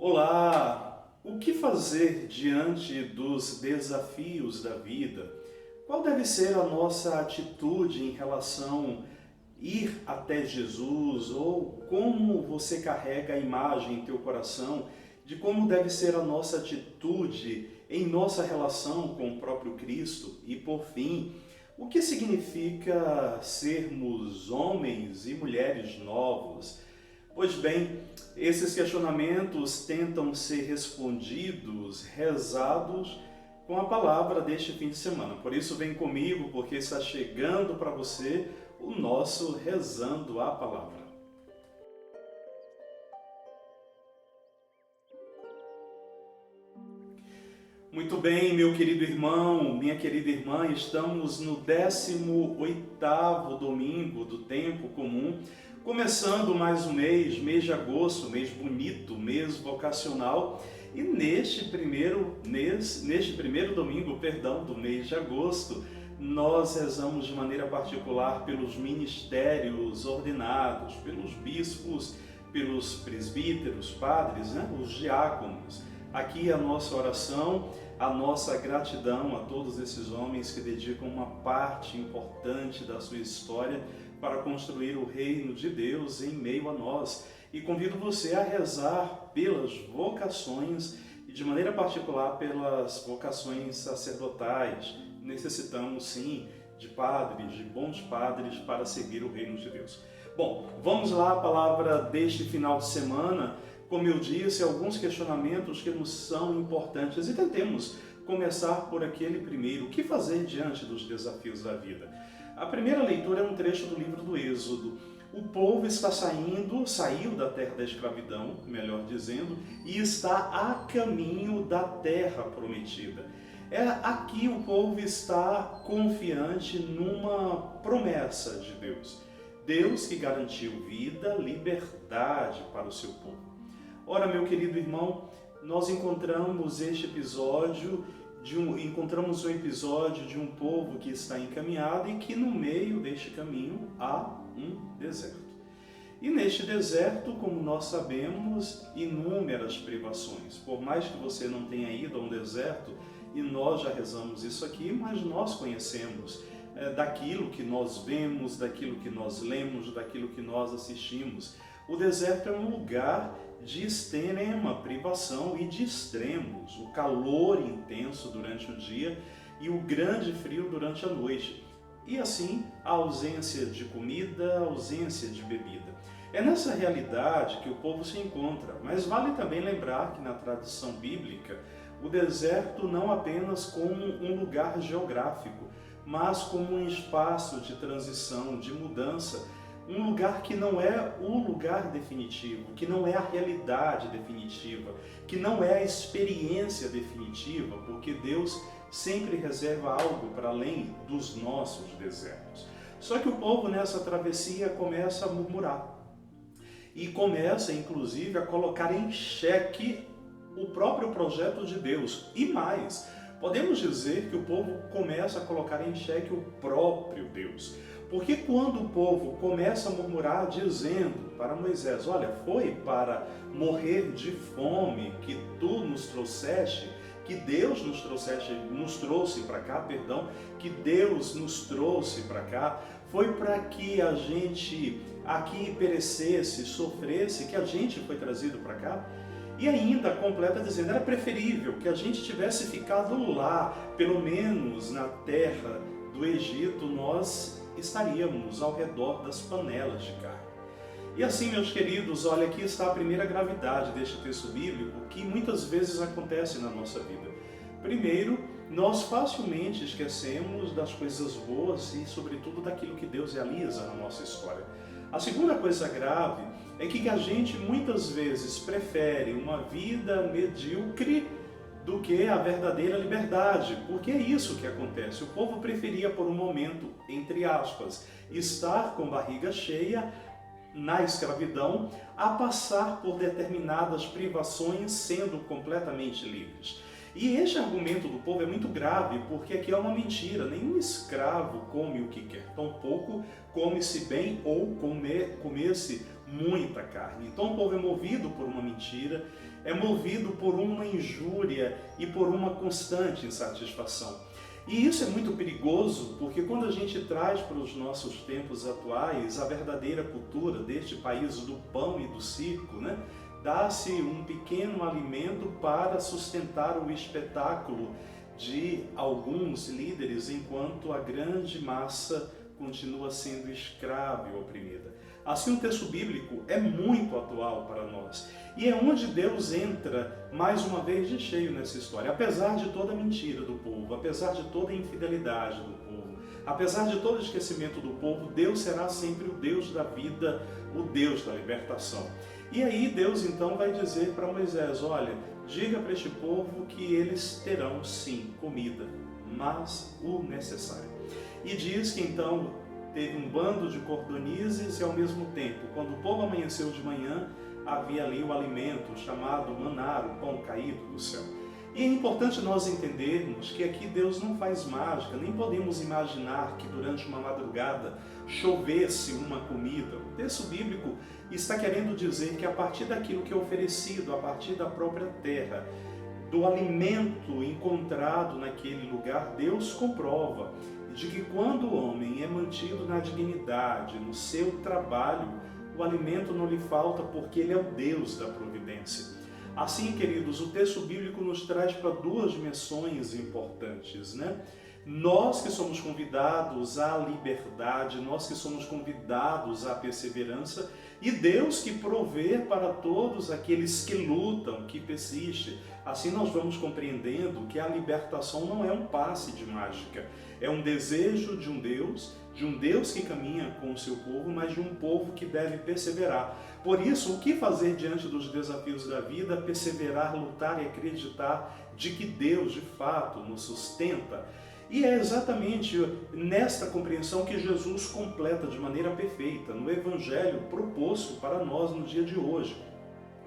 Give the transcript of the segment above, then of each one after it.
Olá! O que fazer diante dos desafios da vida? Qual deve ser a nossa atitude em relação a ir até Jesus? Ou como você carrega a imagem em teu coração de como deve ser a nossa atitude em nossa relação com o próprio Cristo? E por fim, o que significa sermos homens e mulheres novos? Pois bem, esses questionamentos tentam ser respondidos, rezados com a palavra deste fim de semana. Por isso vem comigo, porque está chegando para você o nosso Rezando a Palavra. Muito bem, meu querido irmão, minha querida irmã, estamos no 18º domingo do tempo comum, começando mais um mês de agosto, mês bonito, mês vocacional, e neste primeiro domingo, do mês de agosto, nós rezamos de maneira particular pelos ministérios ordenados, pelos bispos, pelos presbíteros, padres, os diáconos. Aqui a nossa oração, a nossa gratidão a todos esses homens que dedicam uma parte importante da sua história para construir o reino de Deus em meio a nós. E convido você a rezar pelas vocações e de maneira particular pelas vocações sacerdotais. Necessitamos sim de padres, de bons padres para seguir o reino de Deus. Bom, vamos lá, a palavra deste final de semana. Como eu disse, alguns questionamentos que nos são importantes e tentemos começar por aquele primeiro. O que fazer diante dos desafios da vida? A primeira leitura é um trecho do livro do Êxodo. O povo está saiu da terra da escravidão, melhor dizendo, e está a caminho da terra prometida. Aqui o povo está confiante numa promessa de Deus. Deus que garantiu vida, liberdade para o seu povo. Ora, meu querido irmão, nós encontramos um episódio de um povo que está encaminhado e que no meio deste caminho há um deserto. E neste deserto, como nós sabemos, inúmeras privações. Por mais que você não tenha ido a um deserto, e nós já rezamos isso aqui, mas nós conhecemos daquilo que nós vemos, daquilo que nós lemos, daquilo que nós assistimos. O deserto é um lugar de extrema privação e de extremos, o calor intenso durante o dia e o grande frio durante a noite. E assim, a ausência de comida, a ausência de bebida. É nessa realidade que o povo se encontra, mas vale também lembrar que na tradição bíblica, o deserto não apenas como um lugar geográfico, mas como um espaço de transição, de mudança, um lugar que não é o lugar definitivo, que não é a realidade definitiva, que não é a experiência definitiva, porque Deus sempre reserva algo para além dos nossos desertos. Só que o povo nessa travessia começa a murmurar e começa inclusive a colocar em xeque o próprio projeto de Deus. E mais, podemos dizer que o povo começa a colocar em xeque o próprio Deus. Porque quando o povo começa a murmurar dizendo para Moisés, olha, foi para morrer de fome que tu nos trouxeste, que Deus nos trouxe para cá, que Deus nos trouxe para cá, foi para que a gente aqui perecesse, sofresse, que a gente foi trazido para cá. E ainda completa dizendo, era preferível que a gente tivesse ficado lá, pelo menos na terra do Egito, nós estaríamos ao redor das panelas de carne. E assim, meus queridos, olha, aqui está a primeira gravidade deste texto bíblico, que muitas vezes acontece na nossa vida. Primeiro, nós facilmente esquecemos das coisas boas e, sobretudo, daquilo que Deus realiza na nossa história. A segunda coisa grave é que a gente muitas vezes prefere uma vida medíocre do que a verdadeira liberdade, porque é isso que acontece. O povo preferia por um momento, entre aspas, estar com barriga cheia na escravidão, a passar por determinadas privações sendo completamente livres. E este argumento do povo é muito grave, porque aqui é uma mentira. Nenhum escravo come o que quer, tampouco come-se bem ou comesse muita carne. Então o povo é movido por uma mentira, é movido por uma injúria e por uma constante insatisfação. E isso é muito perigoso, porque quando a gente traz para os nossos tempos atuais a verdadeira cultura deste país do pão e do circo, né? Dá-se um pequeno alimento para sustentar o espetáculo de alguns líderes, enquanto a grande massa continua sendo escrava e oprimida. Assim, o texto bíblico é muito atual para nós. E é onde Deus entra mais uma vez de cheio nessa história. Apesar de toda a mentira do povo, apesar de toda a infidelidade do povo, apesar de todo o esquecimento do povo, Deus será sempre o Deus da vida, o Deus da libertação. E aí Deus então vai dizer para Moisés, olha, diga para este povo que eles terão sim comida, mas o necessário. E diz que então teve um bando de cordonizes e ao mesmo tempo, quando o povo amanheceu de manhã, havia ali o alimento chamado maná, o pão caído do céu. E é importante nós entendermos que aqui Deus não faz mágica, nem podemos imaginar que durante uma madrugada chovesse uma comida. O texto bíblico está querendo dizer que a partir daquilo que é oferecido, a partir da própria terra, do alimento encontrado naquele lugar, Deus comprova de que quando o homem é mantido na dignidade, no seu trabalho, o alimento não lhe falta porque ele é o Deus da providência. Assim, queridos, o texto bíblico nos traz para duas dimensões importantes, né? Nós que somos convidados à liberdade, nós que somos convidados à perseverança, e Deus que provê para todos aqueles que lutam, que persistem. Assim nós vamos compreendendo que a libertação não é um passe de mágica, é um desejo de um Deus que caminha com o seu povo, mas de um povo que deve perseverar. Por isso, o que fazer diante dos desafios da vida? Perseverar, lutar e acreditar de que Deus, de fato, nos sustenta. E é exatamente nesta compreensão que Jesus completa de maneira perfeita no Evangelho proposto para nós no dia de hoje.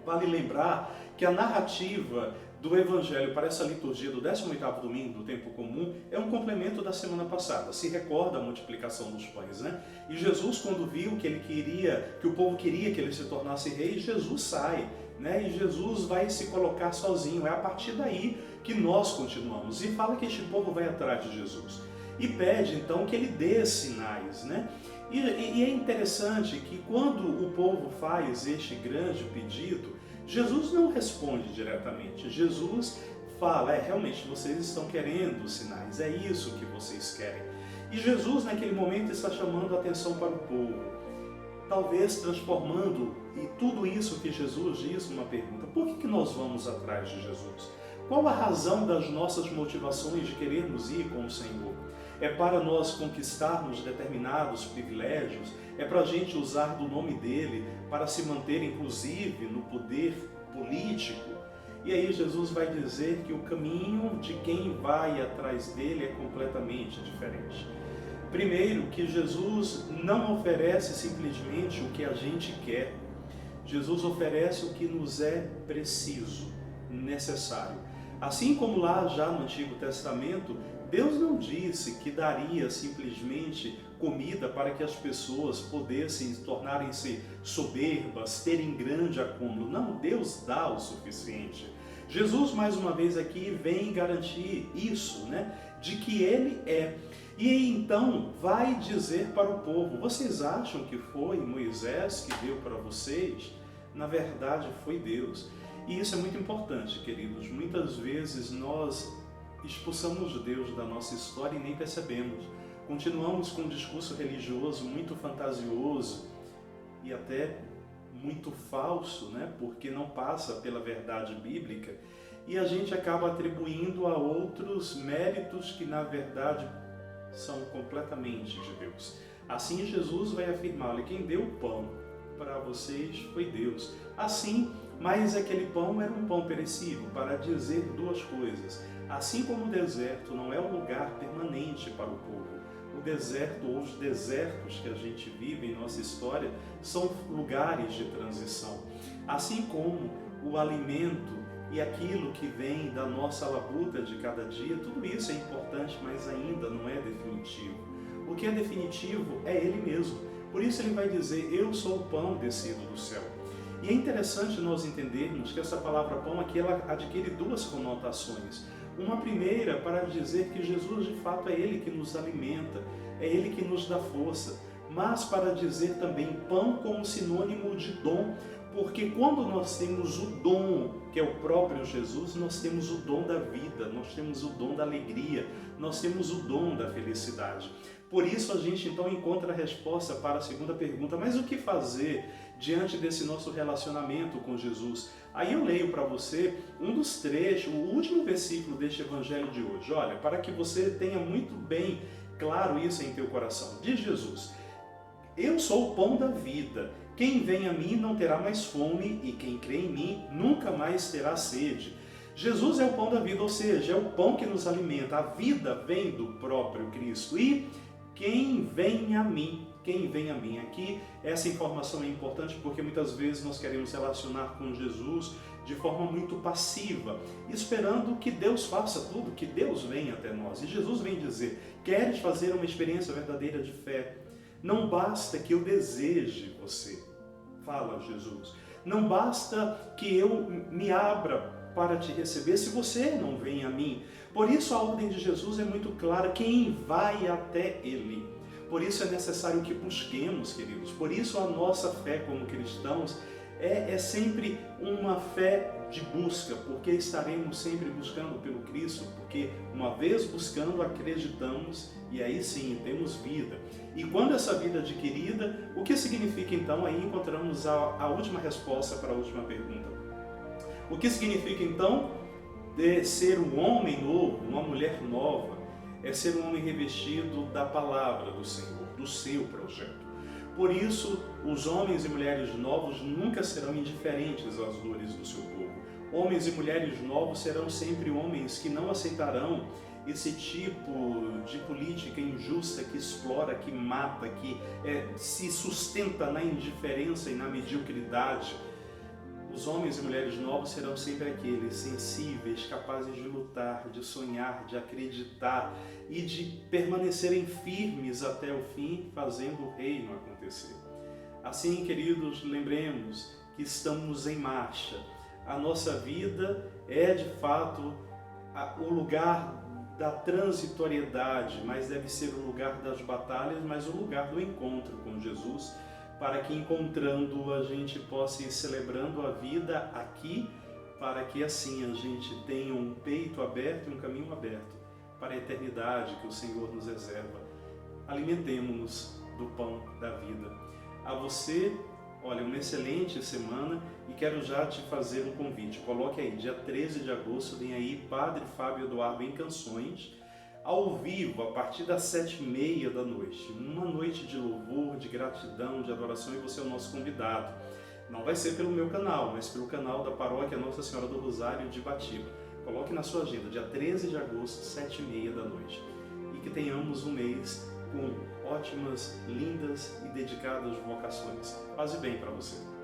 Vale lembrar que a narrativa do Evangelho para essa liturgia do 18º domingo do tempo comum é um complemento da semana passada. Se recorda a multiplicação dos pães, né? E Jesus, quando viu que ele queria, que o povo queria que ele se tornasse rei, Jesus sai, né? E Jesus vai se colocar sozinho. É a partir daí que nós continuamos. E fala que este povo vai atrás de Jesus. E pede então que ele dê sinais, né? E é interessante que quando o povo faz este grande pedido, Jesus não responde diretamente. Jesus fala, realmente vocês estão querendo sinais, é isso que vocês querem. E Jesus naquele momento está chamando a atenção para o povo, talvez transformando e tudo isso que Jesus diz numa pergunta: por que nós vamos atrás de Jesus? Qual a razão das nossas motivações de querermos ir com o Senhor? É para nós conquistarmos determinados privilégios? É para a gente usar do nome dele para se manter, inclusive, no poder político? E aí Jesus vai dizer que o caminho de quem vai atrás dele é completamente diferente. Primeiro, que Jesus não oferece simplesmente o que a gente quer. Jesus oferece o que nos é preciso, necessário. Assim como lá já no Antigo Testamento, Deus não disse que daria simplesmente comida para que as pessoas pudessem tornarem-se soberbas, terem grande acúmulo. Não, Deus dá o suficiente. Jesus, mais uma vez aqui, vem garantir isso, né? De que Ele é. E então vai dizer para o povo: vocês acham que foi Moisés que deu para vocês? Na verdade, foi Deus. E isso é muito importante, queridos. Muitas vezes nós expulsamos Deus da nossa história e nem percebemos. Continuamos com um discurso religioso muito fantasioso e até muito falso, né? Porque não passa pela verdade bíblica, e a gente acaba atribuindo a outros méritos que na verdade são completamente de Deus. Assim Jesus vai afirmar: olha, quem deu o pão para vocês foi Deus. Assim, mas aquele pão era um pão perecível, para dizer duas coisas. Assim como o deserto não é um lugar permanente para o povo, o deserto ou os desertos que a gente vive em nossa história são lugares de transição. Assim como o alimento e aquilo que vem da nossa labuta de cada dia, tudo isso é importante, mas ainda não é definitivo. O que é definitivo é Ele mesmo, Por isso ele vai dizer, eu sou o pão descido do céu. E é interessante nós entendermos que essa palavra pão aqui, ela adquire duas conotações. Uma primeira para dizer que Jesus de fato é Ele que nos alimenta, é Ele que nos dá força, mas para dizer também pão como sinônimo de dom, porque quando nós temos o dom, que é o próprio Jesus, nós temos o dom da vida, nós temos o dom da alegria, nós temos o dom da felicidade. Por isso a gente então encontra a resposta para a segunda pergunta, mas o que fazer diante desse nosso relacionamento com Jesus? Aí eu leio para você um dos trechos, o último versículo deste evangelho de hoje. Olha, para que você tenha muito bem claro isso em teu coração. Diz Jesus, eu sou o pão da vida. Quem vem a mim não terá mais fome e quem crê em mim nunca mais terá sede. Jesus é o pão da vida, ou seja, é o pão que nos alimenta. A vida vem do próprio Cristo. E quem vem a mim, aqui essa informação é importante porque muitas vezes nós queremos relacionar com Jesus de forma muito passiva, esperando que Deus faça tudo, que Deus venha até nós. E Jesus vem dizer, queres fazer uma experiência verdadeira de fé? Não basta que eu deseje você, fala Jesus. Não basta que eu me abra para te receber se você não vem a mim. Por isso a ordem de Jesus é muito clara, quem vai até Ele. Por isso é necessário que busquemos, queridos. Por isso a nossa fé como cristãos é sempre uma fé de busca, porque estaremos sempre buscando pelo Cristo, porque uma vez buscando, acreditamos e aí sim temos vida. E quando essa vida é adquirida, o que significa então? Aí encontramos a última resposta para a última pergunta. O que significa então de ser um homem novo, uma mulher nova? É ser um homem revestido da palavra do Senhor, do seu projeto. Por isso, os homens e mulheres novos nunca serão indiferentes às dores do seu povo. Homens e mulheres novos serão sempre homens que não aceitarão esse tipo de política injusta que explora, que mata, que se sustenta na indiferença e na mediocridade. Os homens e mulheres novos serão sempre aqueles sensíveis, capazes de lutar, de sonhar, de acreditar e de permanecerem firmes até o fim, fazendo o reino acontecer. Assim, queridos, lembremos que estamos em marcha. A nossa vida é, de fato, o lugar da transitoriedade, mas deve ser o lugar das batalhas, mas o lugar do encontro com Jesus, para que encontrando a gente possa ir celebrando a vida aqui, para que assim a gente tenha um peito aberto e um caminho aberto para a eternidade que o Senhor nos reserva. Alimentemo-nos do pão da vida. A você, olha, uma excelente semana e quero já te fazer um convite. Coloque aí, dia 13 de agosto, vem aí Padre Fábio Eduardo em Canções, ao vivo, a partir das 7h30 da noite. Uma noite de louvor, de gratidão, de adoração, e você é o nosso convidado. Não vai ser pelo meu canal, mas pelo canal da Paróquia Nossa Senhora do Rosário de Batiba. Coloque na sua agenda, dia 13 de agosto, 7h30 da noite. E que tenhamos um mês com ótimas, lindas e dedicadas vocações. Paz e bem para você.